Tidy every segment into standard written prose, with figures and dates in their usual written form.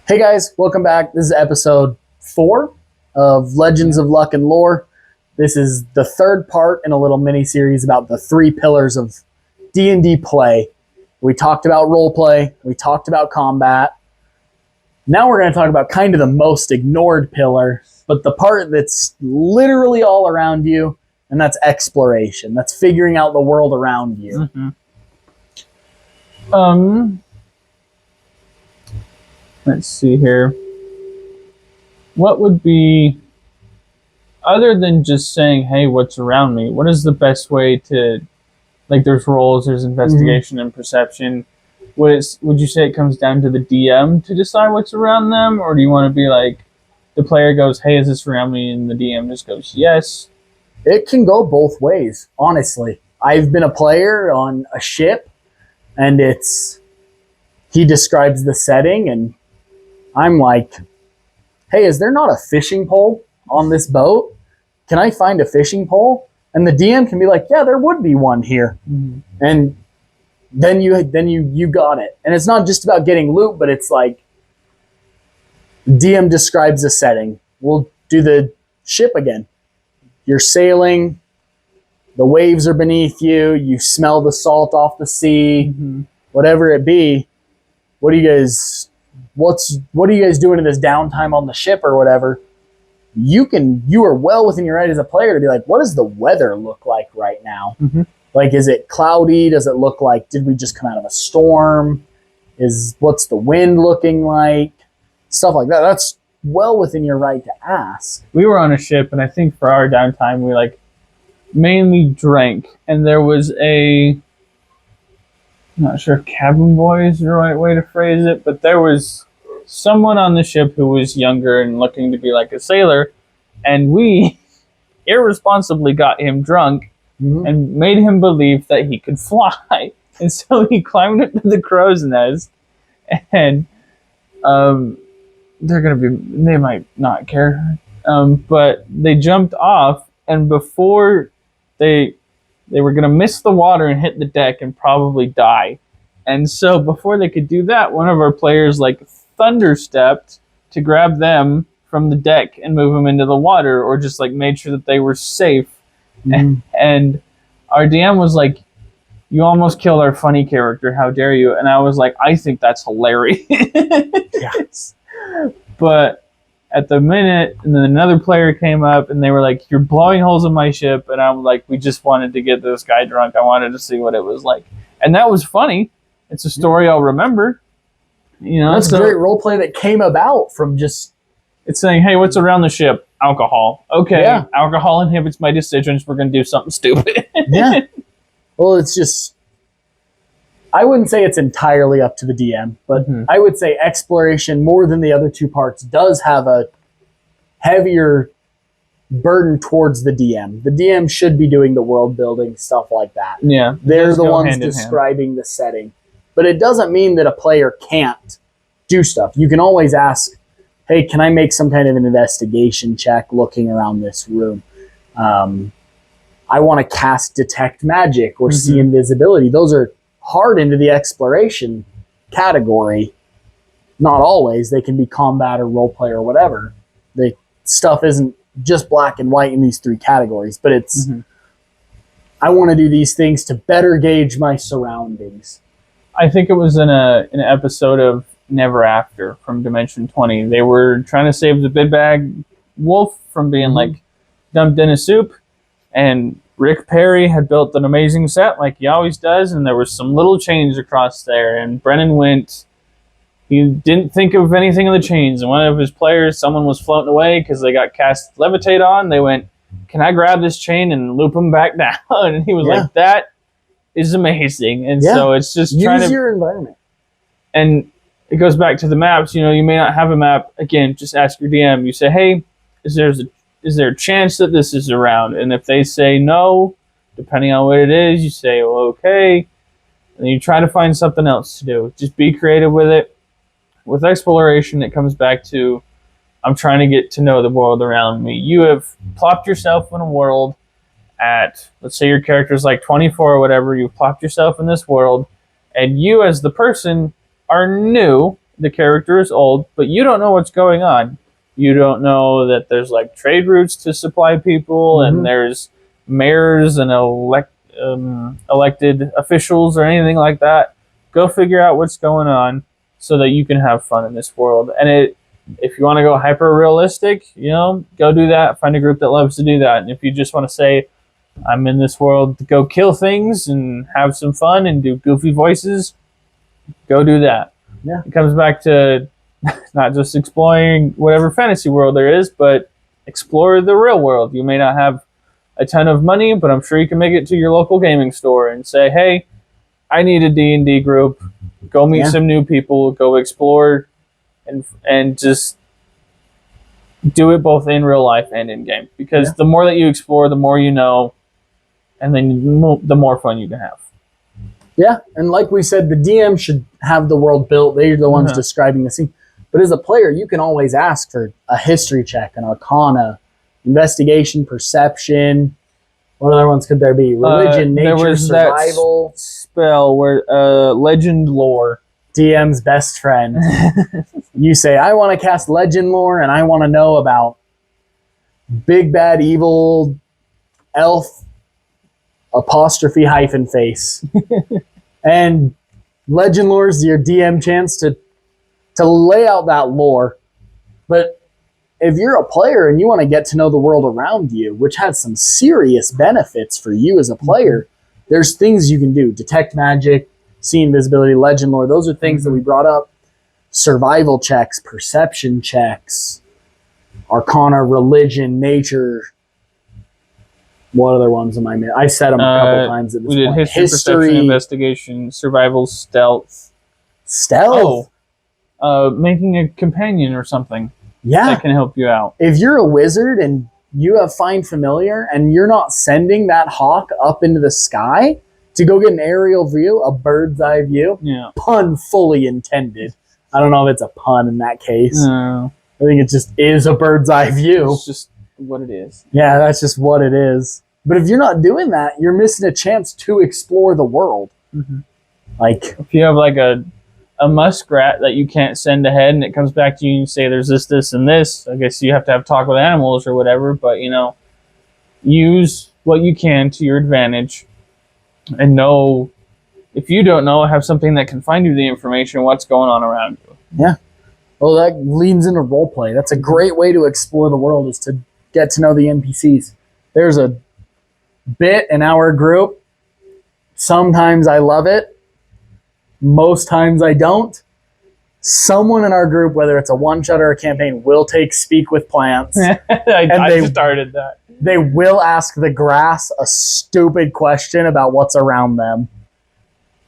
Hey guys, welcome back. This is episode 4 of Legends of Luck and Lore. This is the third part in a little mini-series about the 3 pillars of D&D play. We talked about roleplay, we talked about combat. Now we're going to talk about kind of the most ignored pillar, but the part that's literally all around you, and that's exploration. That's figuring out the world around you. Let's see here. What would be, other than just saying, hey, what's around me, what is the best way to, like, there's roles, there's investigation and perception. Would you say it comes down to the DM to decide what's around them? Or do you want to be like, the player goes, hey, is this around me? And the DM just goes, yes. It can go both ways, honestly. I've been a player on a ship, and he describes the setting, and I'm like, hey, is there not a fishing pole on this boat? Can I find a fishing pole? And the DM can be like, yeah, there would be one here. Mm-hmm. And then you got it. And it's not just about getting loot, but it's like, DM describes a setting. We'll do the ship again. You're sailing, the waves are beneath you, you smell the salt off the sea, whatever it be. What are you guys doing in this downtime on the ship or whatever? You are well within your right as a player to be like, what does the weather look like right now? Mm-hmm. Like, is it cloudy? Does it look like, did we just come out of a storm? What's the wind looking like? Stuff like that. That's well within your right to ask. We were on a ship, and I think for our downtime, we mainly drank, and there was I'm not sure if cabin boy is the right way to phrase it, but there was someone on the ship who was younger and looking to be like a sailor, and we irresponsibly got him drunk and made him believe that he could fly. And so he climbed into the crow's nest, and they might not care, but they jumped off, and before they were going to miss the water and hit the deck and probably die. And so before they could do that, one of our players thunderstepped to grab them from the deck and move them into the water, or just made sure that they were safe. And our DM was like, you almost killed our funny character. How dare you? And I was like, I think that's hilarious. Yes. But at the minute, and then another player came up, and they were like, you're blowing holes in my ship. And I'm like, we just wanted to get this guy drunk. I wanted to see what it was like. And that was funny. It's a story I'll remember. That's a great role play that came about from just... It's saying, hey, what's around the ship? Alcohol. Okay, yeah. Alcohol inhibits my decisions. We're going to do something stupid. Yeah. Well, it's just... I wouldn't say it's entirely up to the DM, but I would say exploration, more than the other 2 parts, does have a heavier burden towards the DM. The DM should be doing the world building, stuff like that. Yeah. They're the ones describing the setting. But it doesn't mean that a player can't do stuff. You can always ask, hey, can I make some kind of an investigation check looking around this room? I want to cast Detect Magic or See Invisibility. Those are hard into the exploration category. Not always. They can be combat or roleplay or whatever. The stuff isn't just black and white in these 3 categories, but it's I want to do these things to better gauge my surroundings. I think it was in an episode of Never After from Dimension 20. They were trying to save the big bag wolf from being dumped in a soup, and Rick Perry had built an amazing set like he always does, and there was some little chains across there, and Brennan he didn't think of anything of the chains, and one of his players, someone was floating away because they got cast Levitate on. They went, can I grab this chain and loop him back down? And he was like, that is amazing. And so it's just use your environment. And it goes back to the maps. You may not have a map. Again, just ask your DM. You say, hey, is there a chance that this is around? And if they say no, depending on what it is, you say, well, okay. And you try to find something else to do. Just be creative with it. With exploration, it comes back to, I'm trying to get to know the world around me. You have plopped yourself in a world at, let's say your character's 24 or whatever. You've plopped yourself in this world, and you as the person are new the character is old, but you don't know what's going on. You don't know that there's like trade routes to supply people, Mhm. and there's mayors and elected officials or anything like that. Go figure out what's going on so that you can have fun in this world. And if you want to go hyper realistic, go do that. Find a group that loves to do that. And if you just want to say, I'm in this world to go kill things and have some fun and do goofy voices, go do that. Yeah. It comes back to not just exploring whatever fantasy world there is, but explore the real world. You may not have a ton of money, but I'm sure you can make it to your local gaming store and say, hey, I need a D&D group. Go meet some new people. Go explore and just do it both in real life and in game. Because the more that you explore, the more you know, and then the more fun you can have. Yeah, and like we said, the DM should have the world built. They're the ones describing the scene. But as a player, you can always ask for a history check, an arcana, investigation, perception. What other ones could there be? Religion, nature, there was survival. That spell where legend lore. DM's best friend. You say, I want to cast legend lore, and I want to know about big bad evil elf apostrophe hyphen face. And legend lore is your DM chance to lay out that lore. But if you're a player and you want to get to know the world around you, which has some serious benefits for you as a player, there's things you can do. Detect magic, see invisibility, legend lore. Those are things that we brought up. Survival checks, perception checks, arcana, religion, nature. What other ones am I missing? I said them a couple times at this point. We did history, perception, investigation, survival, stealth. Stealth? Making a companion or something. Yeah. That can help you out. If you're a wizard and you have Find Familiar and you're not sending that hawk up into the sky to go get an aerial view, a bird's eye view, pun fully intended. I don't know if it's a pun in that case. No. I think it just is a bird's eye view. It's just what it is. Yeah, that's just what it is. But if you're not doing that, you're missing a chance to explore the world. Like, if you have like a muskrat that you can't send ahead and it comes back to you and you say there's this, and this, I guess you have to have talk with animals or whatever, but use what you can to your advantage and know, if you don't know, have something that can find you the information, what's going on around you. Yeah. Well, that leans into roleplay. That's a great way to explore the world, is to get to know the NPCs. There's a bit in our group. Sometimes I love it. Most times I don't. Someone in our group, whether it's a one-shot or a campaign, will take Speak with Plants. I started that. They will ask the grass a stupid question about what's around them.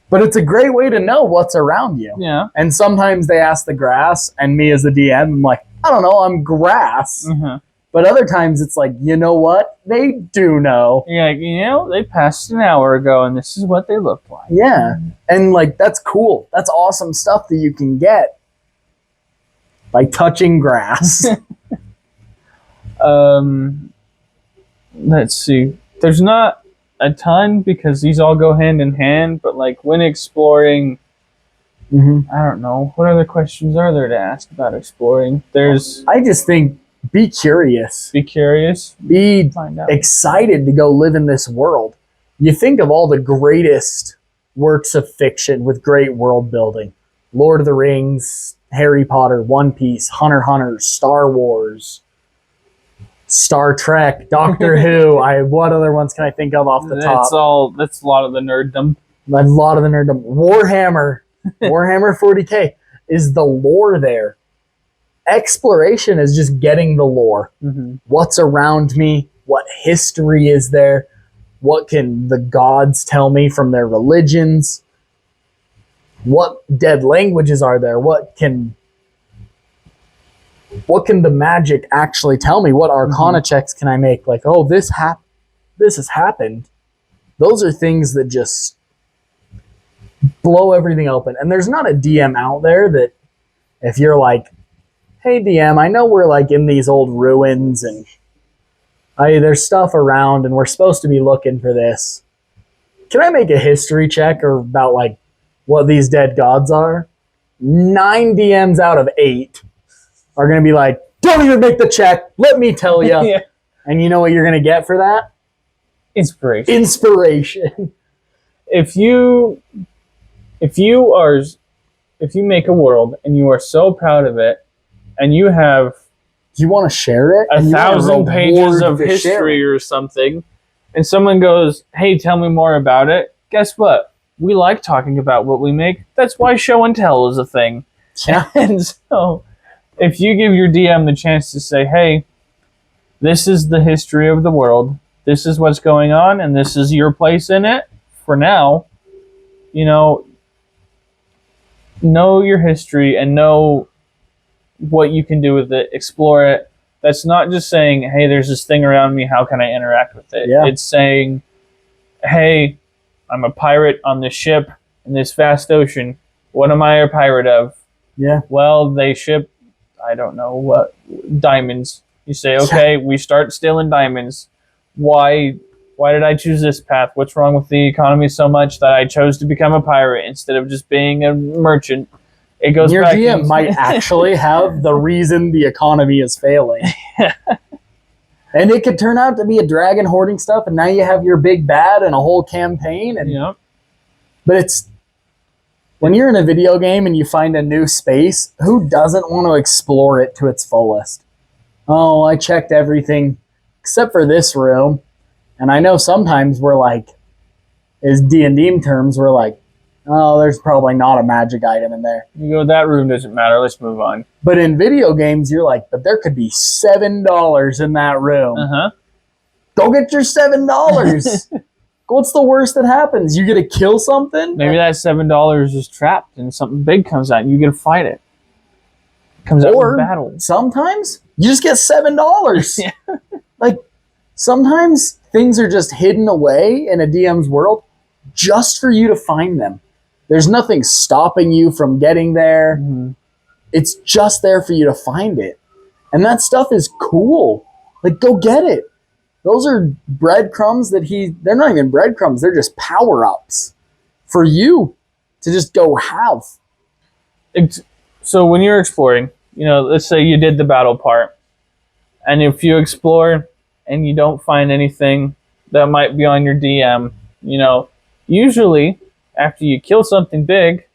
But it's a great way to know what's around you. Yeah. And sometimes they ask the grass, and me as the DM, I'm like, I don't know, I'm grass. But other times it's like, you know what? They do know. You're like, they passed an hour ago, and this is what they look like. Yeah. And like, that's cool. That's awesome stuff that you can get by touching grass. Let's see. There's not a ton because these all go hand in hand, but like when exploring, I don't know, what other questions are there to ask about exploring? I just think, be curious. Be curious. Find out. Excited to go live in this world. You think of all the greatest works of fiction with great world building. Lord of the Rings, Harry Potter, One Piece, Hunter x Hunter, Star Wars, Star Trek, Doctor Who. What other ones can I think of off the top? That's a lot of the nerddom. A lot of the nerddom. Warhammer. Warhammer 40K. Is the lore there? Exploration is just getting the lore. What's around me? What history is there? What can the gods tell me from their religions? What dead languages are there? What can the magic actually tell me? What arcana checks can I make? Like, oh, this has happened. Those are things that just blow everything open. And there's not a DM out there that, if you're like, hey DM, I know we're like in these old ruins and there's stuff around and we're supposed to be looking for this. Can I make a history check or about like what these dead gods are? 9 DMs out of 8 are going to be like, don't even make the check. Let me tell you. Yeah. And you know what you're going to get for that? Inspiration. Inspiration. If you make a world and you are so proud of it, and you have You want to share it? 1,000 pages of history or something, and someone goes, hey, tell me more about it, guess what? We like talking about what we make. That's why show and tell is a thing. Yeah. And so if you give your DM the chance to say, hey, this is the history of the world, this is what's going on, and this is your place in it for now, know your history and know what you can do with it, explore it. That's not just saying, hey, there's this thing around me, how can I interact with it? Yeah. It's saying, hey, I'm a pirate on this ship in this vast ocean. What am I a pirate of? Yeah. Well, they ship, I don't know what, diamonds. You say, okay, we start stealing diamonds. Why did I choose this path? What's wrong with the economy so much that I chose to become a pirate instead of just being a merchant? It goes Your back GM might actually have the reason the economy is failing. And it could turn out to be a dragon hoarding stuff, and now you have your big bad and a whole campaign. And Yep. But it's when you're in a video game and you find a new space, who doesn't want to explore it to its fullest? Oh, I checked everything except for this room. And I know sometimes we're like, as D&D terms, we're like, oh, there's probably not a magic item in there. You go, that room doesn't matter. Let's move on. But in video games, you're like, but there could be $7 in that room. Uh-huh. Go get your $7. What's the worst that happens? You get to kill something? Maybe that $7 is trapped and something big comes out and you get to fight it. Comes out Or in battle. sometimes you just get $7. Yeah. Like, sometimes things are just hidden away in a DM's world just for you to find them. There's nothing stopping you from getting there. Mm-hmm. It's just there for you to find it. And that stuff is cool. Like, go get it. Those are breadcrumbs they're not even breadcrumbs. They're just power-ups for you to just go have. So when you're exploring, let's say you did the battle part. And if you explore and you don't find anything that might be on your DM, usually after you kill something big,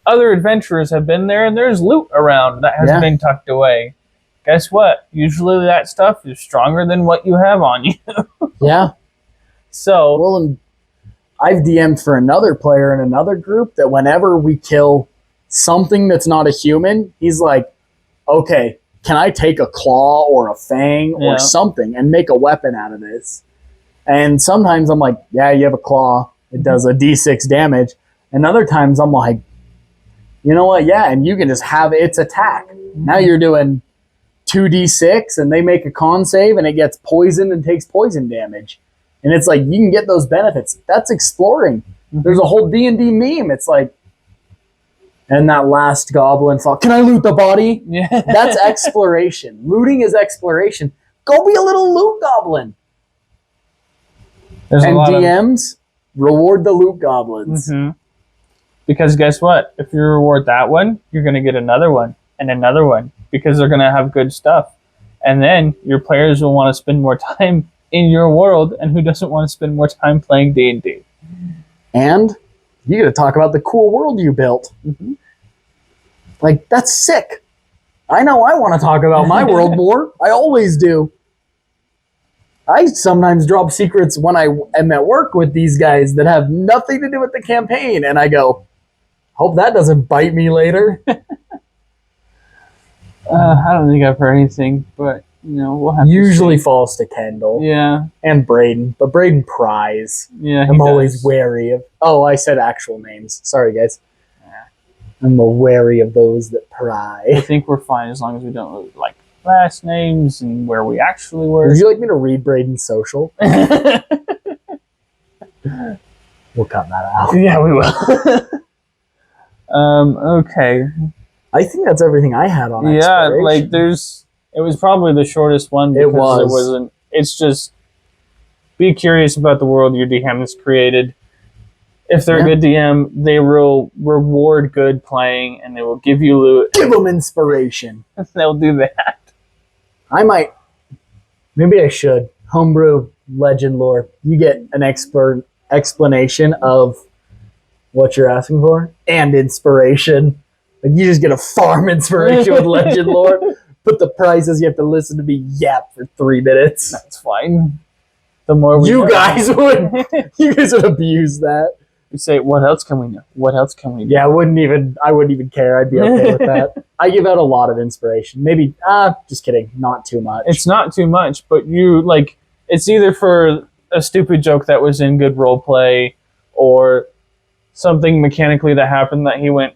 other adventurers have been there and there's loot around that has been tucked away. Guess what? Usually that stuff is stronger than what you have on you. Yeah. So, well, and I've DM'd for another player in another group that whenever we kill something that's not a human, he's like, okay, can I take a claw or a fang or something and make a weapon out of this? And sometimes I'm like, yeah, you have a claw. It does a D6 damage. And other times I'm like, you know what? Yeah, and you can just have its attack. Now you're doing 2d6 and they make a con save and it gets poisoned and takes poison damage. And it's like, you can get those benefits. That's exploring. Mm-hmm. There's a whole D&D meme. It's like, and that last goblin fought, can I loot the body? Yeah. That's exploration. Looting is exploration. Go be a little loot goblin. There's and DMs, reward the loot goblins. Mm-hmm. Because guess what? If you reward that one, you're going to get another one and another one because they're going to have good stuff. And then your players will want to spend more time in your world, and who doesn't want to spend more time playing D&D? And you got to talk about the cool world you built. Mm-hmm. Like, that's sick. I know I want to talk about my world more. I always do. I sometimes drop secrets when I am at work with these guys that have nothing to do with the campaign, and I go, hope that doesn't bite me later. I don't think I've heard anything, but we'll have Usually to see. falls to Kendall. Yeah. And Braden, but Braden pries. Yeah, I'm always wary of. Oh, I said actual names. Sorry, guys. Yeah. I'm wary of those that pry. I think we're fine as long as we don't like last names and where we actually were. Would you like me to read Braden's social? We'll cut that out. Yeah, we will. Okay. I think that's everything I had on exploration. Yeah, like it was probably the shortest one because it wasn't. It's just be curious about the world your DM has created. if they're Yeah. a good DM, they will reward good playing, and they will give you loot. Give them inspiration. They'll do that. I might. Maybe I should. Homebrew legend lore. You get an expert explanation of what you're asking for and inspiration. Like you just get a farm inspiration with legend lore. But the price is you have to listen to me yap for 3 minutes. That's fine. The more we You know. guys would abuse that. We say, what else can we know? What else can we do? Yeah, I wouldn't even care. I'd be okay with that. I give out a lot of inspiration. Maybe just kidding, not too much. It's not too much, but it's either for a stupid joke that was in good role play or something mechanically that happened that he went,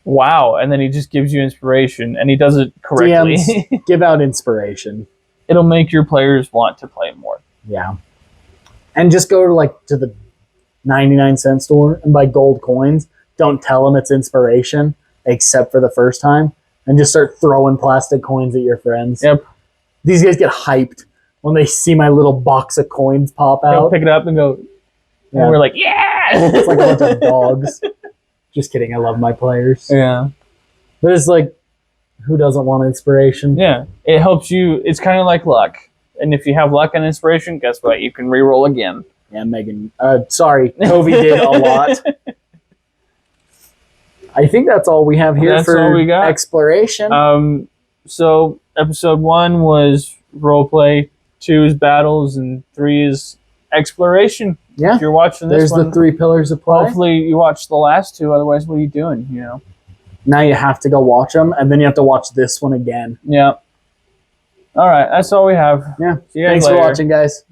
wow, and then he just gives you inspiration and he does it correctly. DMs give out inspiration. It'll make your players want to play more. Yeah. And just go to the 99-cent store and buy gold coins. Don't tell them it's inspiration, except for the first time, and just start throwing plastic coins at your friends. Yep. These guys get hyped when they see my little box of coins pop They'll out. pick it up and go, Yeah. and we're like, yeah! It's like a bunch of dogs. Just kidding. I love my players. Yeah. But it's like, who doesn't want inspiration? Yeah. It helps you. It's kind of like luck. And if you have luck and inspiration, guess what? You can re-roll again. Yeah, Megan. Sorry, Toby did a lot. I think that's all we have here That's for all we got. exploration. So episode 1 was roleplay, 2 is battles, and 3 is exploration. Yeah. If you're watching this There's one, the 3 pillars of play. hopefully you watch the last 2. Otherwise, what are you doing? You know. Now you have to go watch them, and then you have to watch this one again. Yeah. All right. That's all we have. Yeah. See you guys Thanks later. for watching, guys.